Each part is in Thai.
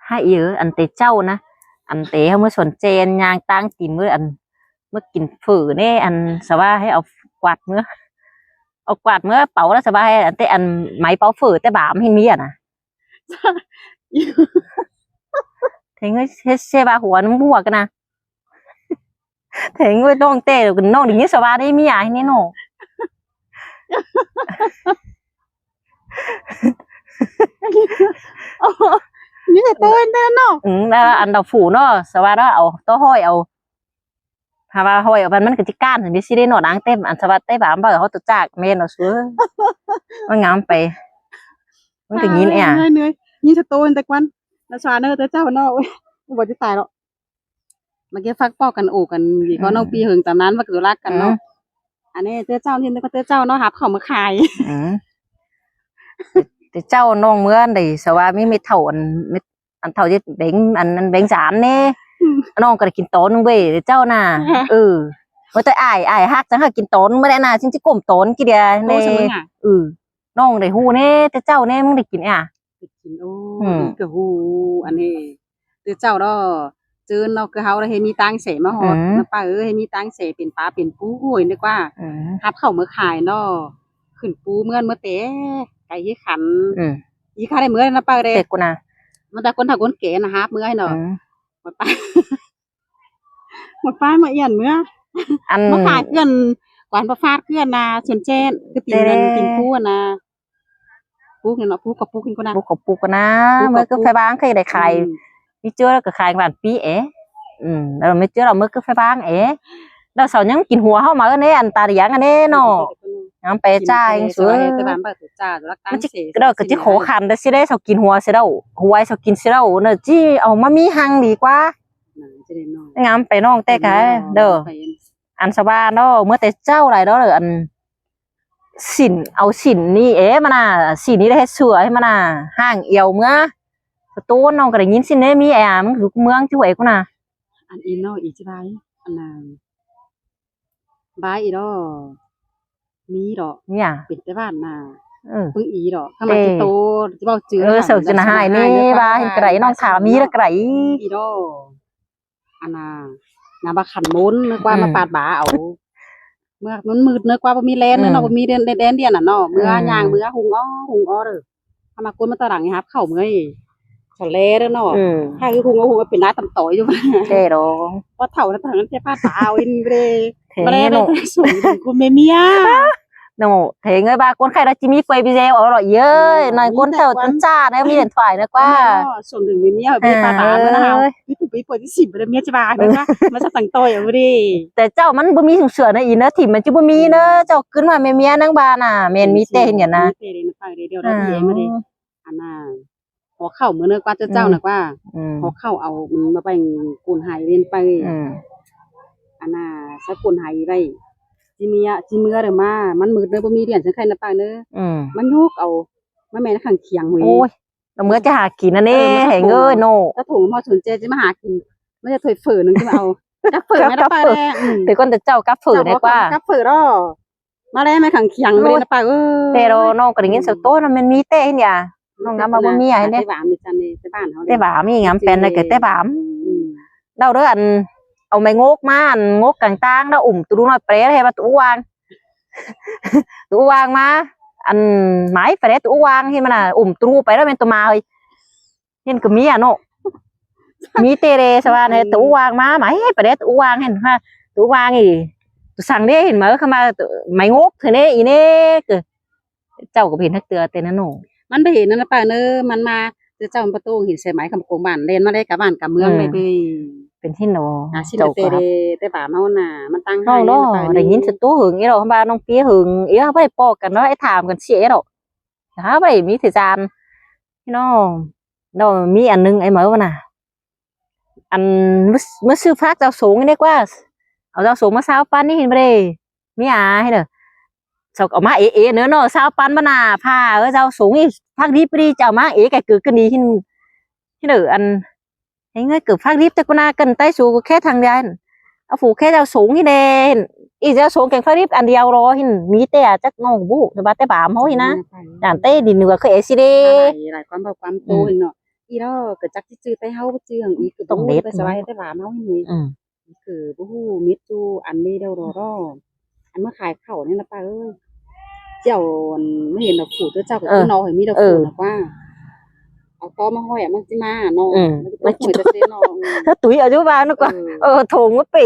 hai yếu ăn tế trâu na ăn tế không mới xuân chen nhang tang tìm mới ăn mớiกิน phở nè ăn sao ba hayเอาquạtเมื่อเป่าแล้วสบายแต่อันไม้เป่าฝืดแต่บามเห็นมีอ่ะนะเทงเช่บาหัวน้ำบัวกันนะเทงไว้น้องเต้กันน้องอย่างนี้สบายได้มีอ่ะนี่น้องนี่แต่ตัวเด่นเนาะแล้วอันดอกฝูเนาะสบายแล้วเอาตัวห้อยเอาหาว่าห้อยเอามันก็จะก้านถึงจะซีได้หนอดังเต็มอันสบายเต้บามบ่เขาตัวจากเมนเอาซื้อมันงามไปมันก็ยินเนี่ยเหนื่อยนี่แต่ตัวแต่กวันแล้วชาเนอร์แต่เจ้าเนาะบ่จะตายหรอกมาเก็บฟักปอกกันโอกันกี่ก็น้องปีหึงตามนั้นว่าคือรักกันเนาะอันนี้เจ้าเจ้านี่ก็เจ้าเนาะหับเขามาขายแต่เจ้าน้องเมื่อใดสว่าไม่เท่าอันเท่าที่แบงอันแบงสามเนี่ยน้องก็ได้กินโตนเว้ยเจ้าน่ะเมื่อตัวอ้ายฮักจังหากินโตนเมื่อได้น่ะฉันจะก้มโตนกี่เดียเนี่ยน้องได้ฮู้เนี่ยแต่เจ้าเนี่ยมึงได้กินอ่ะกินโอ้ก็ฮู้อันนี้แต่เจ้าเนาะเจอเนาะคือเฮาได้เฮ็ดมีตังเสมาฮอดนะป้าเฮ็ดมีตังเสเป็นปลาเป็นปูโหยนึกว่าหับเข้ามื้อขายเนาะขึ้นปูเมื่อนมื้อเตะไก่ยี่ขันยี่ข้าได้มื้อนะป้าเด้เด็กกูนะมันแต่คนถ้าคนเก๋นะฮับมื้อให้เนาะหมดป้ามาเอียนมื้ออันมาขายเพื่อนกวนประฟาดเพื่อนนะสวนเจนก็ตีกันกินปูนะปูกินเนาะปูกับปูกินกูนะปูกับปูกูนะมื้อก็ไฟบ้างเคยได้ขายมีเจอแล้วก็ขายบ้านปีแล้วไม่เจอเรามื้อก็ไฟบ้างเราสาวยังกินหัวเฮามาอันนี้อันตาเดียงอันนี้เนาะน้ำไปจ่ายสวยแต่บ้านเปิดจ่ารักตั้งเสก็เราก็จะขอคันได้สิได้สาวกินหัวเสียแล้วหัวสาวกินเสียแล้วเนอะจี้เอามามีหังดีกว่าน้ำไปน้องแต่กะเด้ออันสบายเนาะเมื่อแต่เจ้าอะไรเนาะอันสินเอาสินนี่มาน่ะสินนี้ได้เสือให้มาน่ะห่างเอียวเมื่อตัวน้องก็ได้ยินสินนี้มีมันคือเมืองช่วยกูน่ะอันอีเนาะอีจิบายอันน่ะบายอีดอมีดอกเนี่ยเป็นแต่บ้านน่ะพึ่งอีดอกถ้ามาที่โตจะบอกจื้อเสิร์ฟจะน่าหายนี่บ้าเห็นไก่น้องถามมีแล้วไก่อีดออันน่ะงาบะขันมุนนึกว่ามาปาดบ่าเอาเมื่อมันมืดนึกว่าบ่มีแลนเนาะบ่มีแดนเดียนน่ะเนาะเมื่อย่างเมื่อหุงอ้อเด้อถ้ามาคนมาตะหลังนี่ครับเข้าเมื่อยขอแลเด้อเนาะถ้าคือหุงเป็นน้าตำต่อยอยู่เด้ดอว่าเฒ่านะทางนั้นแค่ปาดบ่าเอาอินเด้บ่ได้เนาะสวยกูแม่เมียโน่เทงเลยบ้าคนใครได้จิมีกวยไปเจลอร่อยเยอะหน่อยคนเถอะต้นจ้าเนี่ยมีเด่นถ่ายนะกว่าส่วนหนึ่งเมียไปปาตาแล้วนะคะพี่ถูกไปปวดที่10เลยเมียจะบานะคะมาจะตั้งตัวอย่างนี้แต่เจ้ามันบ่มีเสือนะอีเนอะถิ่มมันจะบ่มีเนอะเจ้าขึ้นมาเมียนั่งบ้านน่ะเมนมีเตเห็นอย่างนะเตเลยนะป้าเดี๋ยวเราเองมาเลยอันน่ะพอเข้าเหมือนเนอะกว่าเจ้าหนักว่าพอเข้าเอามาไปกุนหายเรียนไปอันน่ะสักกุนหายไปจิเมื่อเด้อมามันมืดเด้อบ่มีเหรียญจังไคนะป้าเด้อมันยกเอามาแม่นข้างเคียงหวยโอ้ยแล้วมื้อจะหากินอันนี้ให้เงยโนถ้าถุงมาสนใจจะมาหากินไม่จะถอยเฝือนึงที่มาเอากับเฝือแม่นะป้าแล้แต่คนแต่เจ้ากับเฝือได้กว่ากับเฝืออ้อมาแล้วแม่ข้างเคียงไม่ได้นะป้าแต่เราน้องก็ได้ยินเสียงโตมันมีเต้เนี่ยน้องงามมาบ่มีให้เนี่ยแต่บามนี่จันนี่แต่บ้านเฮาแต่บามมีงามเป็นได้ก็แต่บามเด้ออันเอาไม้งกมาอันงกกลางๆแล้วตู้น้อยเปรให้มาตู้วางมาอันไม้เปรตู้วางให้มันน่ะตู้ไปแล้วเป็นตัวมาเฮ้ยเห็นก็มีอ่ะเนาะมีเตเรสว่าในตู้วางมาไม้เปรตู้วางเห็นฮะตู้วางอีสั่งได้เห็นมั้ยเข้ามาไม้งกเถอะเนี่ยอีเนี่ยคือเจ้าก็เห็นทักเตือเตนั่นโน่มันไปเห็นนั่นนะป้าเนอะมันมาเจ้าประตูเห็นใส่ไม้คำโกงบ้านเล่นมาได้กับบ้านกับเมืองไปเป็นที่โนเจ้าแต่ป่าเมาน่ะมันตั้งให้เนาะได้ยินสตู้หึงอีเราบ้านน้องเปี๊ยหึงอีเราไม่ได้ปอกกันเนาะไอ้ถามกันเสียหรอกถ้าไม่มีthời gianพี่น้องเรามีอันนึงไอ้เหมือนว่าน่ะอันเมื่อซื้อฟ้าเจ้าสูงนี่กว่าเอาเจ้าสูงมาเช้าปั้นนี่เห็นไหมมีให้เด้อสอกออกมาเนื้อเนาะเช้าปั้นมาน่ะผ้าเจ้าสูงอีพักดีปรีเจ้ามาแกคือกันดีที่เด้ออันไอ้เงยเกือบพักรีบแต่ก็น่ากันใต้สูงแค่ทางเดียวเอาฝูแค่เจ้าสูงที่เด่นอีเจ้าสูงแข่งพักรีบอันเดียวรอหินมีแต่จักงงบุแต่บ้าแต่บ่ามเขาหินะด่านเต้ดินเหนือเคยเอซิเดหลายความโตเนาะ อีđó cái chắc chứ tay hao chứ hàng ý cái Tổng bố đétไปสบายแต่ว่าเมาให้หนุ่ย ừ คือบ่ฮู้มิดจูอันนี้เดาดอดออันมาขายข้าวนี่นะป้าเอ้ยเจ้าอันไม่เห็นดอกขู่ตัวเจ้าก็คือน้อยให้มีดอกขู่นะว่าเอาตอมาห้อยมันสิมาเนาะมันสิบ่จะเซเนาะ ถ้าtuổi ở chỗ ba nó còn thùng mất bể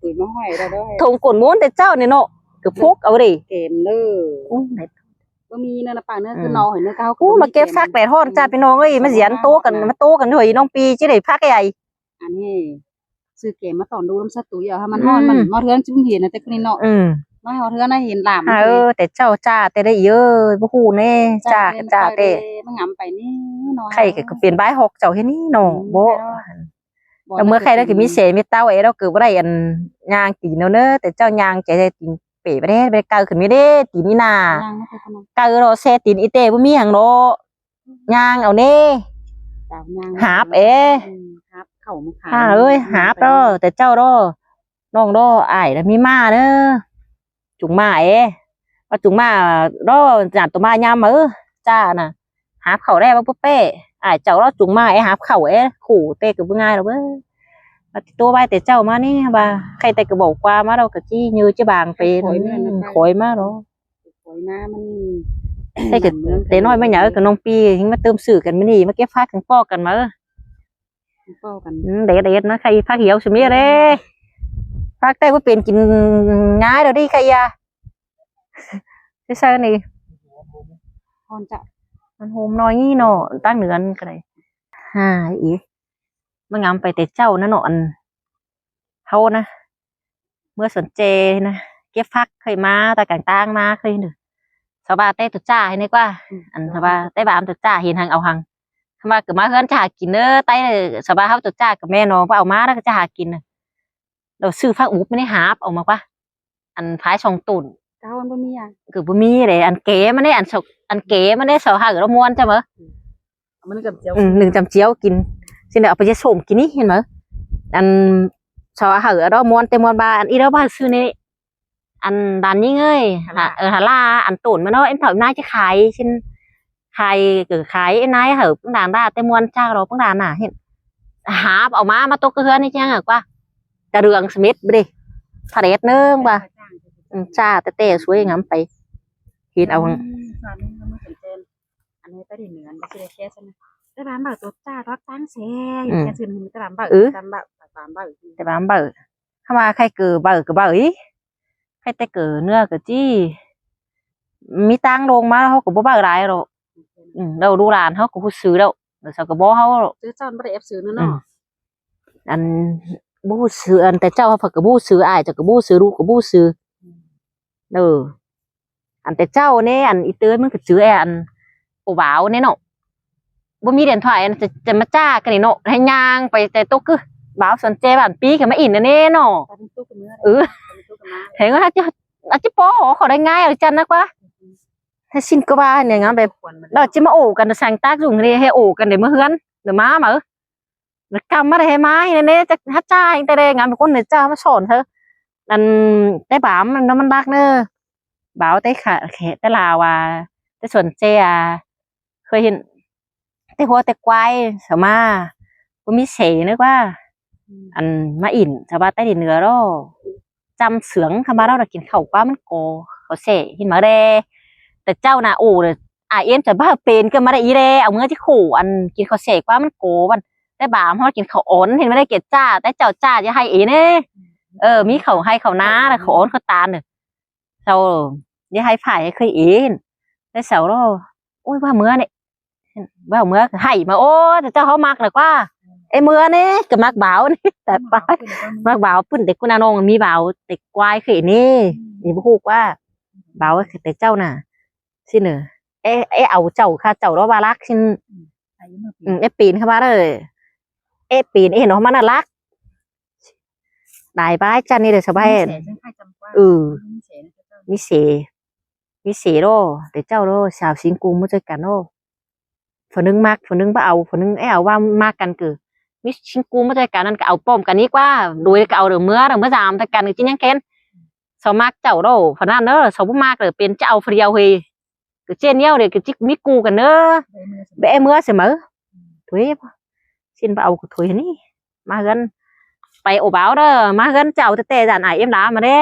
ตุ๋ยมาห้อยได้เด้อ thùng cồn muốn để cháu này nọ cái phúc ở đây เกมเด้อ บ่มีเนาะนะป้าเนาะคือน้อยเนาะเขา mà kẹp xác để hòn chaพี่น้องเอ้ยมาเสียนโตกันมาโตกันหน่อยน้องปีจะได้พักใหญ่ อันนี้ซื้อเกมมาสอนดูน้ำสตุยเอาให้มันฮ้อนมันมาเทือนจึงเห็นนะแต่คนนี้เนาะน้อยเฮาเทือนน่ะเห็นหลาม แต่เจ้าจ้าแต่ได้เยอะบ่ฮู้แน่จ้าจ้าแต่ มันงำไปนี่น้อย ใครก็เปลี่ยนบายหอกเจ้าเฮ็ดนี่เนาะบ่แต่เมื่อใครได้ก็มีเสมีเต้าเอ้เราเกิดบ่ได้อันย่างตีนเนาะแต่เจ้าย่างใจได้ตีนเป๋บ่ได้ไปเกาขึ้นมีเด้ตีนนี่นาเกาเราแซ่ตีนอีเต้บ่มีหยังเนาะย่างเอาแน่ หาบเอ้ หาบเข้ามาขาย เอ้ยหาบเด้อแต่เจ้าเด้อน้องเด้ออ้ายแล้วมีมาเด้อจุงมาว่าจุงมาเด้อจัดตัวมายามจ้าน่ะหาบเข้าได้บ่ปุ๊เป้อ้ายเจ้าเราจุงมาหาบเข้าขู่เต้ก็บ่ง่ายดอกเว้ยตัวใบแต่เจ้ามานี่บ่าใครแต่ก็บอกว่ามาเราก็จี้ยื้อจะบางเป็นข่อยมาเนาะ ข่อยมามัน แต่ก็แต่น้อยไม่หยากับน้องปีหิงมาเติมสื่อกันมื้อนี้มาเก็บฟักกันปอกกันมาป้อกัน เด็ดๆนะใครฟักเหี่ยวสิมีเด้ฟักแต่บ่เป็นกินง่ายดอกดิใครอ่ะซื่อๆนี่ ฮอนจะ มันโฮมน้อยนี่เนาะตั้งเดือนก็ได้อีมันงามไปแต่เจ้านั่นเนาะอันเฮานะเมื่อสนใจนะเก็บฟักเคยมาแต่กลางต่างมาเคยนึสบายเต้ตุจ้าให้นี่กว่าอันสบายเต้บามตุจ้าเห็นหังเอาหังทำไมก็มาเฮือนจะหากินเต้สบายเฮาตุจ้ากับแม่น้องเอามาแล้วก็จะหากินเราซื้อฟักอุบไม่ได้หาบออกมากว่าอันพายสองตุ่น เก้าอันบ่มีอ่ะ คือบ่มีเลยอันเก๋มันได้อันเก๋มันได้เสาหาเราม้วนจ้ะมั้ย มันกับเจียว หนึ่งจำเจียวกินสิเอาไปจะส่งกินนี่เห็นมั้ยอันเสาหาเราม้วนเต็มม้วนบาอันอีเราบ้านซื้อนี่อันđànนี้เอ้ยหาล่าอันตุ่นมาเนาะem thổi nay chứ khai xin khai cứ khai em nay hở cũng đàn ra tem muôn cha rồi cũng đàn à hiện há bảo má tôi cứ hơn đi chăng hả qua cả đường smith đi thật đẹp nữa bà cha tê suối ngắmไปเห็นเอา อันนี้ไปดิเหนือไปซื้อแค่ซั่นแต่บ้านบ่ตัวจ้ารักตั้งแซ่แค่ซื้อนึงแต่บ้านบ่ตามบ่แต่บ้านบ่ถ้ามาใครเกิดบ่อีใครแต่เกิดเนื้อก็จี้มีตังลงมาเขาก็บ่บ่ได้หรอกเราดูร้านเขาก็พูดซื้อแล้วแต่สักก็บ่เขา ซื้อจอนบ่ได้แอบซื้อเนาะ อันบู้ซื้ออันแต่เจ้าเขาก็บู้ซื้ออ้ายเจ้าก็บู้ซื้อลูกก็บู้ซื้ออันแต่เจ้าเนี่ยอันอีเตอร์มันก็ซื้ออันโอบ่าวเนี่ยเนาะบ่มีเด่นถอยอันจะมาจ้ากันนี่เนาะให้ย่างไปแต่ตกคือบ่าวสนใจบ้านปีก็มาอินแน่เนาะเห็นว่าจะอาจจะปอขอได้ง่ายเอาจันนะกว่าถ้าชินก็ว่าเนี่ยงั้นแบบเราจะมาโอ้กันสั่งตากdùngนี่ให้โอ้กันเดี๋ยวมื้อเฮือนเดี๋ยวมาเหมือกำมาได้ไหมเนี่ยจะฮัดจ้าเองแต่เด้งานเป็นคนเนี่ยจ้ามาสอนเธอนั่นได้บ่ามมันรักเนอะบ่าวได้ขาแขะได้ลาว่าได้สนใจเคยเห็นได้หัวแต่ควายสมาก็มีเสนึกว่าอันมาอินชาวบ้านใต้ดินเหนือเราจำเสืองทำมาเรากินข้าวกว่ามันโกเขาเสเห็นมาเด้แต่เจ้าน่ะโอ้เลยเอ็นจะบ้าเป็นก็มาได้อีเด้เอาเมื่อที่ขู่อันกินข้าวเสกว่ามันโกมันแต่บ่ามเขากินข้าวอ้นเห็นไม่ได้เกล็ดจ้าแต่เจ้าจ้าจะให้เอเนี่ยมีข้าวให้ข้าวน้าแล้วข้าวอ้นข้าวตาลเนี่ยเราจะให้ฝ่ายให้เคยเอ็นแต่เสาเราโอ้ยว่าเมื่อเนี่ยว่าเมื่อให้มาโอ้แต่เจ้าเขามักเลยว่าไอ้เมื่อเนี่ยก็มักบ่าวนี่แต่ไปมักบ่าวปุ่นแต่คุณนางมีบ่าวแต่ควายเคยนี่นี่พูดว่าบ่าวแต่เจ้าน่ะสิเนอเอาเจ้าค่ะเจ้าเราบารักสิปีนเข้ามาเลยปีนเห็นว่ามันน่ารักได้บ้ายจันนี่เดี๋ยวสบายมิเสโรแต่เจ้าโรสาวสิงกูมาเจอกันโรฝนนึงมากฝนนึงบ่เอาฝนนึงเอาว่ามากกันคือมิสิงกูมาเจอกันนั่นก็เอาป้อมกันนี้กว่าโดยก็เอาเดี๋ยวเมื่อจามแต่กันจริงยังเค้นสาวมากเจ้าโรฝนนั้นเนอะสาวบ่มากเลยเป็นเจ้าเดียวเฮก็เจนเนี้ยเดี๋ยวก็จิกมิกูกันเนอะเบะเมื่อเสมอถ ถุยxin vào củaถุยนี่มาเงินไปโอบ้าวเด้อมาเงินเจ้าเตะจานไอเอ็มล้ามาเด้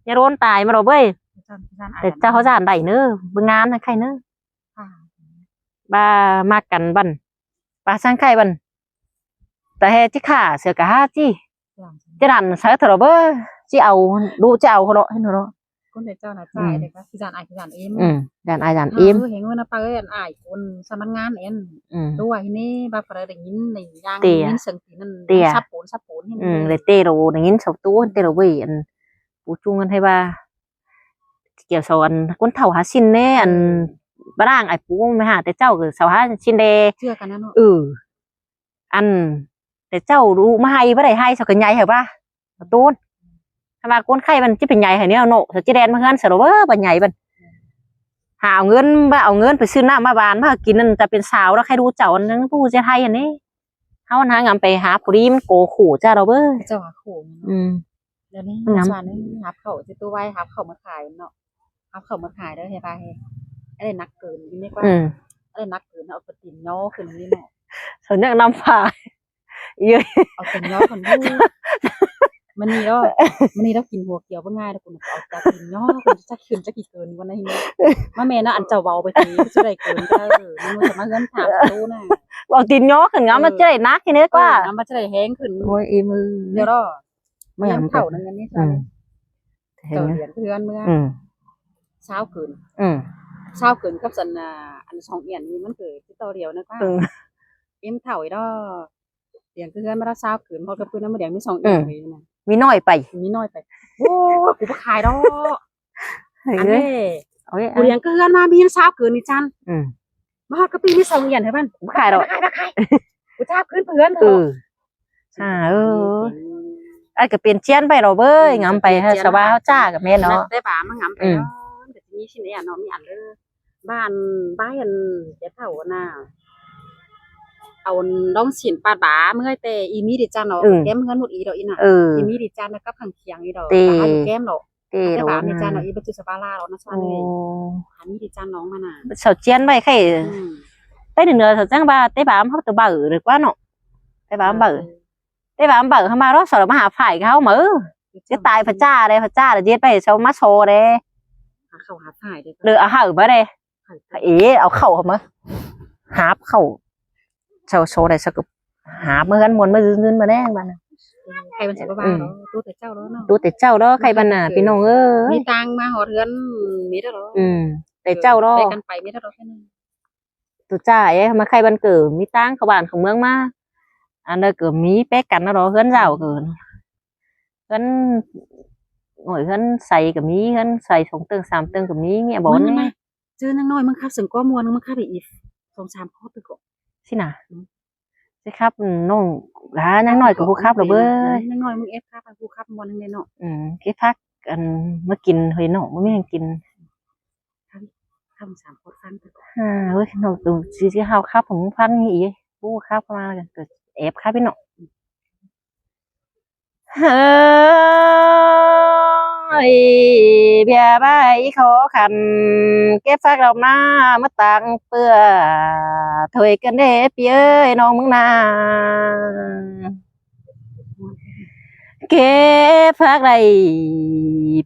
อย่าโดนตายมาเราเว้ยแต่เจ้าเขาจานได้เนื้อบึงงานนะใครเนื้อบ้ามากกันบันบ้าสร้างใครบันแต่เฮจิขาเสือกะฮาจีจะดันใช้เถอะเบ้อจีเอาดูจะเอาเขาเนาะให้หนูเนาะคนเจ้าน่ะจ่ายเลยก็คือจานอายคือจานเอ็มจานไอจานเอ็มเห็นว่านะป้าเอ้ยอายคนสมัครงานเอ็นด้วยนี่บาปอะไรอย่างนี้ในย่างนี้สังสีนั่นซับปูนเลยเตะเราอย่างนี้สาวตู้เตะเราเว้ยอันปูจุงกันให้บ้าเกี่ยวสอนคนเฒ่าหาชินเน่อันบ้านไอ้ปูไม่หาแต่เจ้าคือสาวหาชินเดเชื่อกันนะเนาะอันแต่เจ้ารู้มาให้บ่ได้ให้สักใหญ่เหรอป่ะตูนถ้ามาคนไข้มันจะเป็นใหญ่เหรอเนี่ยโน่สักจีแดนมาเงินเสร็จแล้วว่าใหญ่มันหาเอาเงินไปซื้อน้ำมาบานมากินนั่นจะเป็นสาวแล้วใครดูเจ้าอันนั้นผู้จะให้อันนี้เขาหางานไปหาผู้ดีมันโกขู่เจ้าเราเบ้อเจ้าหาขู่แล้วนี่สานนี่หาเขาจะตัวไว้หาเขามาขายเนาะหาเขามาขายได้เห็นป่ะเฮ้อะไรนักเกินนี่กว่าอะไรนักเกินเอากระติ่งย่อขึ้นนี่เนาะส่วนเรื่องน้ำฝาเยอะเอาแต่ย่อคนดูมันนี่เรากินหัวเกี่ยวก็ง่ายแล้วคุณเอาจากกินย่อคุณจะขึ้นจะกี่เกินวันนี้มาเมน่ะอันเจ้าเบาไปทีจะได้เกินก็มันจะมาเงินถามตู้น่ะเอาตีนย่อขึ้นงั้นมันจะได้นักทีนี้กว่ามันจะได้แห้งขึ้นโอ้ยอีมือเดี๋ยวรอไม่ยำเข่านั่นกันนี่ใช่เจ้าเหรียญเพื่อนเมื่อเช้าเกินกับสันอันสองเอียนนี่มันเกิดที่ตัวเดียวนะว่าเอ็มเข่าอีดอเรียนเพื่อนมาแล้วเช้าเกินพอกับเพื่อนนั้นมาเดี๋ยวมีสองเอียนเลยนะมีน้อยไปโอ้กูไปขายดออันนี้กูเรียนเพื่อนมามีเช้าเกินนี่จันมาฮอดกับปีมีสองเอียนเห็นป่ะกูขายดอกูเช้าเกินเพื่อนไอ้ก็เป็นเชียนไปเราเบ้ยงำไปให้ชาวบ้านเขาจ้ากับแม่เนาะได้ป่ามันงำไปเนาะแต่มีชิ้นนี้เนาะมีอันเลยบ้านอันเจ้าเท่าน่ะเอาน้องฉินปาดบ่าเมื่อแต่อีมีดิจานเนาะแก้มเงินหมดอีดอกอีน่ะอีมีดิจานกับขังเคียงอีดอกหาอยู่แก้มเนาะแต่บ่ามีจานเนาะอีบัจจุสบาลาเรานะซ่าเลยหามีดิจานน้องมาน่ะเสาเชียนไปใครได้เดือนเสาจังบ้าได้บ่าเขาตัวบ่าหรือว่าเนาะได้บ่าบ่าได้บ่าบ่าเขามาแล้วสอนมาหาฝ่ายเขาเหมือจะตายพระเจ้าเลยเย็ดไปเช้ามาโชว์เลยเขาหาฝ่ายเลยหรือเอาห่ามาเลยเอาเข่าเขามาหาเข่าเช้าโชว์ได้สักหาเมื่อกันมวนมายืนมาแน่บ้านใครเป็นเจ้าบ้าเนาะตู้แต่เจ้าแล้วเนาะตู้แต่เจ้าแล้วใครบ้านน่ะพี่น้องมีตังมาหอเรือนมีแล้วแต่เจ้าแล้วไปกันไปมีแล้วแค่นั้นตัวจ่ายมาใครบ้านเกิดมีตังเขาบ้านของเมืองมาอันนั้นเกิดมีแป๊กกันแล้วเฮือนเจ้าเกิดเฮือนหน่อยเฮือนใส่กับมีเฮือนใส่2 ตึง 3 ตึงกับมีเงี้ยบอกนี่เจอนังน้อยมึงครับเสียงก้อมวนมึงครับอีก2-3ข้อตึกสิน่ะใช่ครับน้องนังน้อยกับผู้ครับหรอเบ้ยนังน้อยมึงครับผู้ครับมวนนึงเลยเนาะแค่พักกันมากินเฮ้ยเนาะมึงยังกินทำ3ข้อฟังตึกเฮ้ยเราตัวที่เฮาครับผมฟังอีผู้ครับมากันเกิดเอฟครับพี่เนาะเฮ้ยเบียร์ใบขอขันเก็บฟักดอกหน้ามาตังเปื่อถอยกันเด้เปียน้องมึงนาเก็บฟักไร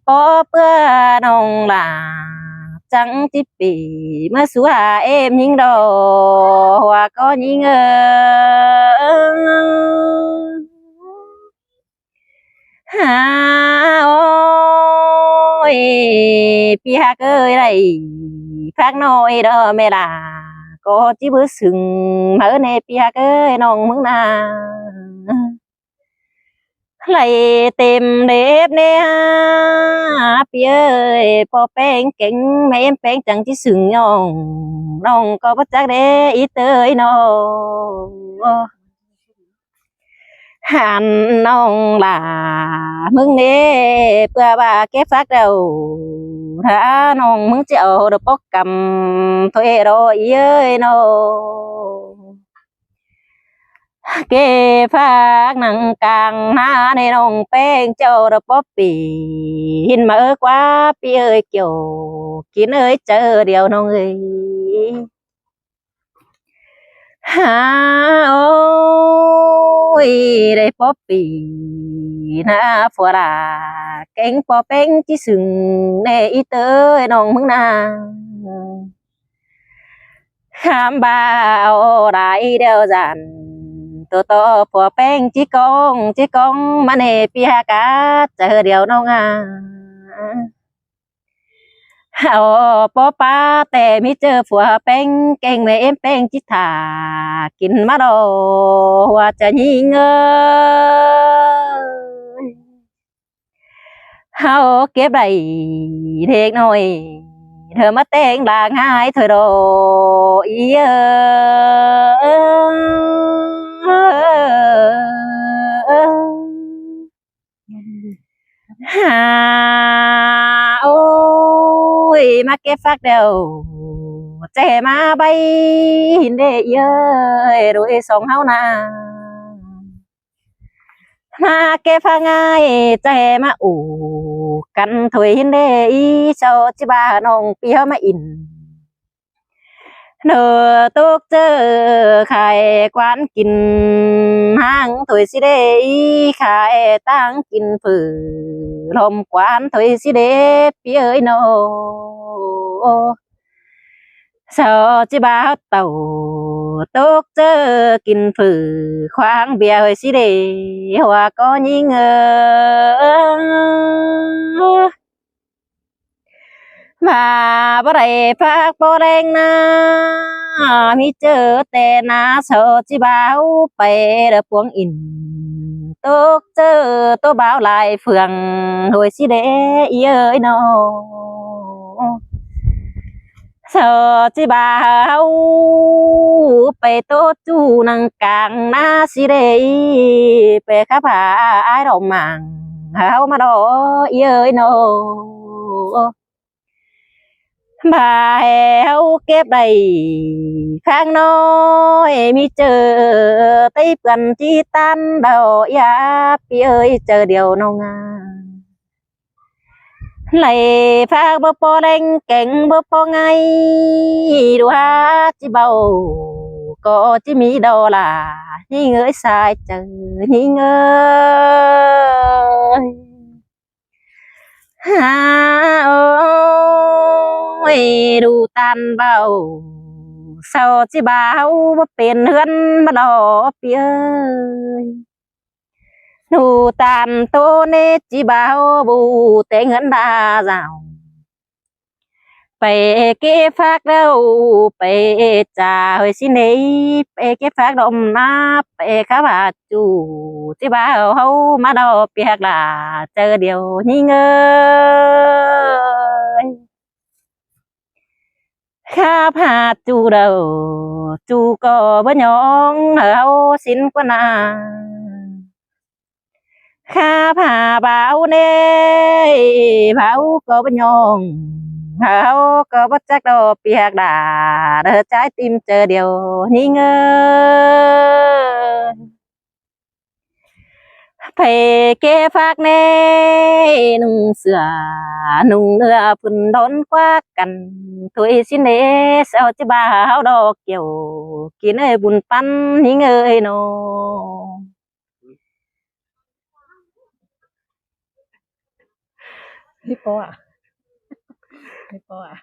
ปอเปื่อน้องลาจังจิปีเมื่อสู่หาเอ็มยิงดอกว่าก็ยิงหาโอ้ยพี่ฮักเอ้ยไรพักน้อยเด้อแม่ล่ะก็จิบื้อสึงมาในพี่ฮักเอ้ยน้องมึงนาไหลเต็มเด็บเนี่ยพี่เอ้ยพอแป้งเก่งแม่แป้งจังที่สึงน้องก็บ่จักเด้อีเตยน้องหันน้องล่ะมึงเด้เพื่อว่าเก็บฟักเราถ้าน้องมึงจะเอาดอกปอกกำถอยรออีเอ้ยน้องเก็บฟักหนังกลางหน้าในน้องแป้งเจ้าดอกป๊อปปี้หินมากว่าพี่เอ้ยเกี่ยวกินเอ้ยเจอเดียวน้องเอ้ย หาโอ้ยได้พบปีนะฟัวราเก่งปอเป็งที่สึงในอีเตยน้องมึงนาข้ามบ่าวไรเดียวจันตัวโตปัวเป็งจีกองมาเนปีหากาเจอเดียวน้องเอาปอป้าแต่ไม่เจอผัวเป้งเก่งไม่เอ็มเป้งจิตถากินมาดอว่าจะยิงเอาเก็บได้เด็กน้อยเธอมาแต่งลางหายเธอโดอีหาโอ้ยมาเก็บฟักเดียวเจมาใบหินเดเยยโดยสองเฮานามาเก็บฟังง่ายเจมาอู่กันถอยหินเดอีเจ้าจิบาน้องเปียวมาอินเนอตุกเจอไข่กวานกินห้างถอยสิเดอีไข่ตั้งกินฝือลมกวานถอยสิเดเปียเอ้ยโนเจ้าจิบาเต่าตุกเจอกินฝือควางเบียเอ้ยสิเดว่าก็ยิงมาบ่ได้พักบ่แรงนะมีเจอแต่นาเสาจิบ่าวไปเด้อพวงอินตกเจอตัวบ่าวลายเฟืองโดยสิเดเอ้ยน้อเสาจิบ่าวไปโตจูนังกลางนาสิเดไปขับหาอ้ายดอกหมางเฮามาดอเอ้ยน้อบ่าแหวเก็บได้ข้างน้อยมีเจอไต้เปื่อนที่ตันดอกยาพี่เอ้ยเจอเดียวน้องงาไหลฝากบ่พอแรงเก่งบ่พอไงดูฮาจิเบาก็จิมีดอลานี่เงยสายเจอนี่เงยหาโอ้ยดูตันเบาเศร้าจิบ่าวบ่เป็นเฮือนมาดอเปียยดูตันโตเนจิบ่าวบูแต่เงินดาเจ้าไปเก็บฟักเด้อไปจ่าเฮยสิเนไปเก็บฟักดอมนาไปข้าบาจูจิบ่าวเฮามาดอเปียกลาเจอเดียวนี่เงยข้าพาจูเดาจูก็บ่ยองเฮาสินกว่านาข้าพาบ่าวเน่บ่าวก็บ่ยองเฮาก็บ่จักดอกเปียกดาเด้อtrái timเจอเดียวนี่เงยไปเก็บฟักเน่นุ่งเสื้อนุ่งเนื้อพุ่นดนกว่ากันถุยสิเนเสาจิบ่าวดอกเกี่ยวกินเอ้ยบุญปันนี่เงยโนไม่พออ่ะไม่พออ่ะ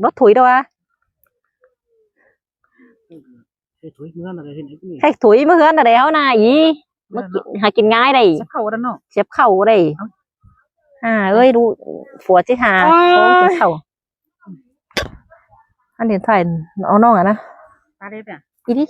บ่ถุยดอกอ่ะ ถุยเมื่อมาเลยเห็นไอ้นี่ ใครถุยมื้อเฮือนน่ะแล้วนะอีมากินหากินง่ายได้ จะเข้าแล้วเนาะ เสียบเข้าได้เอ้ยดูผัวสิหาโอ้กินเข้าอันเดียนถ่ายเอาน้องอ่ะนะ ตาเด็ดอ่ะ อีดิ